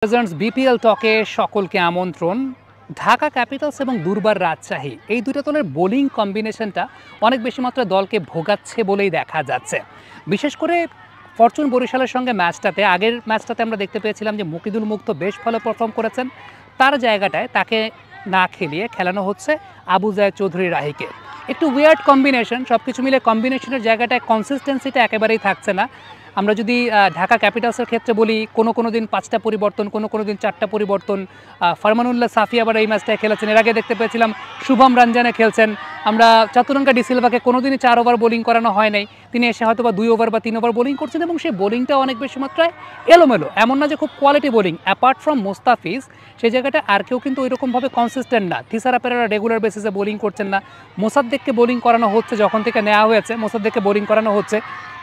Presents BPL টকে সকলকে আমন্ত্রণ। Dhaka Capitals এবং দুর্বার রাজশাহী এই দুটো দলের বোলিং কম্বিনেশনটা অনেক বেশি মাত্রায় দলকে ভোগাচ্ছে বলেই দেখা যাচ্ছে। বিশেষ করে ফরচুন বরিশালের সঙ্গে আগের ম্যাচটাতে আমরা দেখতে পেয়েছিলাম যে মুকিদুল মুগ্ধ বেশ ভালো পারফর্ম করেছেন, তার জায়গাটায় তাকে না খেলিয়ে খেলানো হচ্ছে আবু জায়েদ চৌধুরী রাহিকে। একটু উইয়ার্ড কম্বিনেশন, সব কিছু মিলে কম্বিনেশনের জায়গাটায় কনসিস্টেন্সিটা একেবারেই থাকছে না। আমরা যদি ঢাকা ক্যাপিটালসের ক্ষেত্রে বলি, কোনো দিন 5টা পরিবর্তন, কোনো দিন 4টা পরিবর্তন। ফারমানুল্লাহ সাফি আবার এই ম্যাচটায় খেলেছেন, এর আগে দেখতে পেয়েছিলাম শুভম রঞ্জনে খেলছেন। আমরা চতুরঙ্গা ডিসিলভাকে কোনোদিনই 4 ওভার বোলিং করানো হয় নাই, তিনি এসে হয়তো বা 2 ওভার বা 3 ওভার বোলিং করছেন এবং সেই বোলিংটা অনেক বেশি মাত্রায় এলোমেলো, এমন না যে খুব quality bowling. Apart from Mustafiz সেই জায়গাটা আর কেউ কিন্তু ওইরকমভাবে কনসিস্টেন্ট না। থিসারা পেরেরা রেগুলার বেসিসে বোলিং করছেন না। মোসাদ্দেককে বোলিং করানো হচ্ছে, যখন থেকে নেওয়া হয়েছে মোসাদ্দেককে বোলিং করানো হচ্ছে।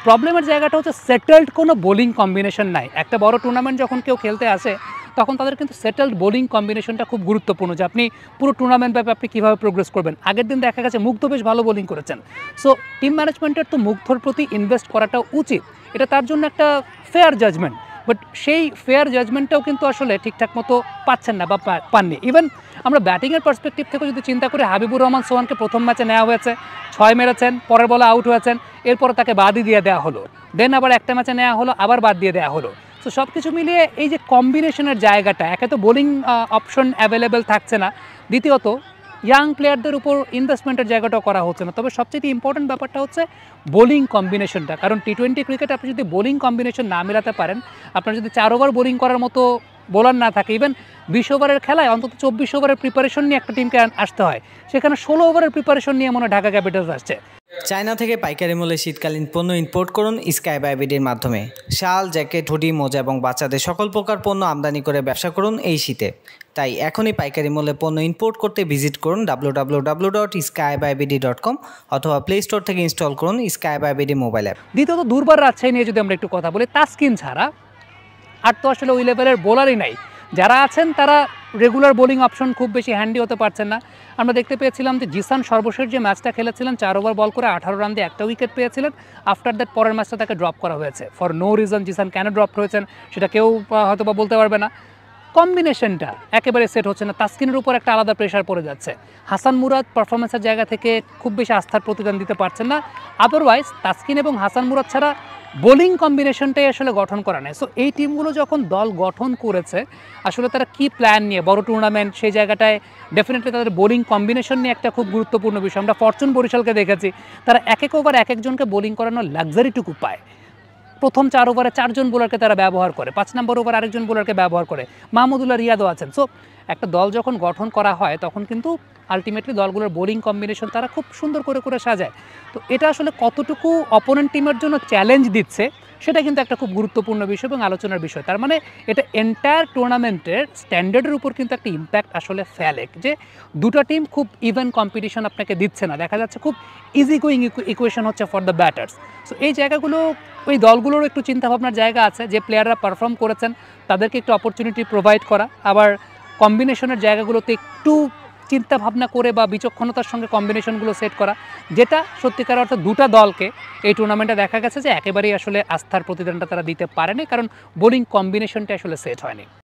প্রবলেমের জায়গাটা হচ্ছে সেটেলড কোনো বোলিং কম্বিনেশন নাই। একটা বড় টুর্নামেন্ট যখন কেউ খেলতে আসে তখন তাদের কিন্তু সেটেলড বোলিং কম্বিনেশনটা খুব গুরুত্বপূর্ণ, যে আপনি পুরো টুর্নামেন্ট ব্যাপী আপনি কীভাবে প্রোগ্রেস করবেন। আগের দিন দেখা গেছে মুগ্ধ বেশ ভালো বোলিং করেছেন, সো টিম ম্যানেজমেন্টের তো মুগ্ধর প্রতি ইনভেস্ট করাটা উচিত, এটা তার জন্য একটা ফেয়ার জাজমেন্ট। বাট সেই ফেয়ার জাজমেন্টটাও কিন্তু আসলে ঠিকঠাক মতো পাচ্ছেন না বা পাননি। ইভেন আমরা ব্যাটিংয়ের পার্সপেক্টিভ থেকে যদি চিন্তা করি, হাবিবুর রহমান সোহানকে প্রথম ম্যাচে নেওয়া হয়েছে, 6 মেরেছেন, পরের বলে আউট হয়েছেন, এরপর তাকে বাদই দিয়ে দেওয়া হলো, দেন আবার একটা ম্যাচে নেওয়া হলো, আবার বাদ দিয়ে দেওয়া হলো। তো সব কিছু মিলিয়ে এই যে কম্বিনেশনের জায়গাটা, একে তো বোলিং অপশন অ্যাভেলেবেল থাকছে না, দ্বিতীয়ত ইয়াং প্লেয়ারদের উপর ইনভেস্টমেন্টের জায়গাটাও করা হচ্ছে না। তবে সবচেয়ে ইম্পর্টেন্ট ব্যাপারটা হচ্ছে বোলিং কম্বিনেশনটা, কারণ টি-20 ক্রিকেটে আপনি যদি বোলিং কম্বিনেশন না মেলাতে পারেন, আপনার যদি 4 ওভার বোলিং করার মতো বোলার না থাকে, ইভেন 20 ওভারের খেলায় অন্তত 24 ওভারের প্রিপারেশন নিয়ে একটা টিমকে আসতে হয়, সেখানে 16 ওভারের প্রিপারেশন নিয়ে মনে হয় ঢাকা ক্যাপিটালস আসছে। চায়না থেকে পাইকারি মূল্যে শীতকালীন পণ্য ইম্পোর্ট করুন স্কাই বাই বিডির মাধ্যমে। শাল, জ্যাকেট, হুডি, মোজা এবং বাচ্চাদের সকল প্রকার পণ্য আমদানি করে ব্যবসা করুন এই শীতে। তাই এখনই পাইকারি মূল্যে পণ্য ইম্পোর্ট করতে ভিজিট করুন www.skybybd.com অথবা প্লে স্টোর থেকে ইনস্টল করুন Sky by BD mobile app. দ্বিতীয়ত দুর্বার রাজশাহী নিয়ে যদি আমরা একটু কথা বলি, তাসকিন ছাড়া আর তো আসলে ওই লেভেলের বোলারই নাই। যারা আছেন তারা রেগুলার বোলিং অপশন খুব বেশি হ্যান্ডি হতে পারছেন না। আমরা দেখতে পেয়েছিলাম যে জিসান সর্বশেষ যে ম্যাচটা খেলেছিলেন 4 ওভার বল করে 18 রান দিয়ে একটা উইকেট পেয়েছিলেন। আফটার দ্যাট পরের ম্যাচটা তাকে ড্রপ করা হয়েছে ফর নো রিজন। জিসান কেন ড্রপ হয়েছেন সেটা কেউ হয়তো বা বলতে পারবে না। কম্বিনেশনটা একেবারে সেট হচ্ছে না, তাসকিনের উপর একটা আলাদা প্রেশার পড়ে যাচ্ছে। হাসান মুরাদ পারফরমেন্সের জায়গা থেকে খুব বেশি আস্থার প্রতিদান দিতে পারছেন না। আদারওয়াইজ তাসকিন এবং হাসান মুরাদ ছাড়া বোলিং কম্বিনেশনটাই আসলে গঠন করা নেই। সো এই টিমগুলো যখন দল গঠন করেছে, আসলে তারা কি প্ল্যান নিয়ে, বড় টুর্নামেন্ট, সেই জায়গাটায় ডেফিনেটলি তাদের বোলিং কম্বিনেশন নিয়ে একটা খুব গুরুত্বপূর্ণ বিষয়। আমরা ফরচুন বরিশালকে দেখেছি, তারা এক ওভার এক একজনকে বোলিং করানোর লাক্সারিটুকু পায়। প্রথম 4 ওভারে 4 জন বোলারকে তারা ব্যবহার করে, 5 নম্বর ওভার আরেকজন বোলারকে ব্যবহার করে, মাহমুদুল্লাহ রিয়াদও আছেন। সো একটা দল যখন গঠন করা হয় তখন কিন্তু আলটিমেটলি দলগুলোর বোলিং কম্বিনেশন তারা খুব সুন্দর করে সাজায়। তো এটা আসলে কতটুকু অপোনেন্ট টিমের জন্য চ্যালেঞ্জ দিচ্ছে সেটা কিন্তু একটা খুব গুরুত্বপূর্ণ বিষয় এবং আলোচনার বিষয়। তার মানে এটা এন্টায়ার টুর্নামেন্টের স্ট্যান্ডার্ডের উপর কিন্তু একটা ইম্প্যাক্ট আসলে ফেলে, যে দুটো টিম খুব ইভেন কম্পিটিশন আপনাকে দিচ্ছে না, দেখা যাচ্ছে খুব ইজি গোয়িং ইকুয়েশন হচ্ছে ফর দ্য ব্যাটার্স। সো এই জায়গাগুলো ওই দলগুলোরও একটু চিন্তাভাবনার জায়গা আছে, যে প্লেয়াররা পারফর্ম করেছেন তাদেরকে একটু অপরচুনিটি প্রোভাইড করা, আবার কম্বিনেশনের জায়গাগুলোতে একটু চিন্তাভাবনা করে বা বিচক্ষণতার সঙ্গে কম্বিনেশনগুলো সেট করা, যেটা সত্যিকার অর্থে দুটো দলকে এই টুর্নামেন্টে দেখা গেছে যে একেবারেই আসলে আস্থার প্রতিদানটা তারা দিতে পারেনি, কারণ বোলিং কম্বিনেশনটা আসলে সেট হয়নি।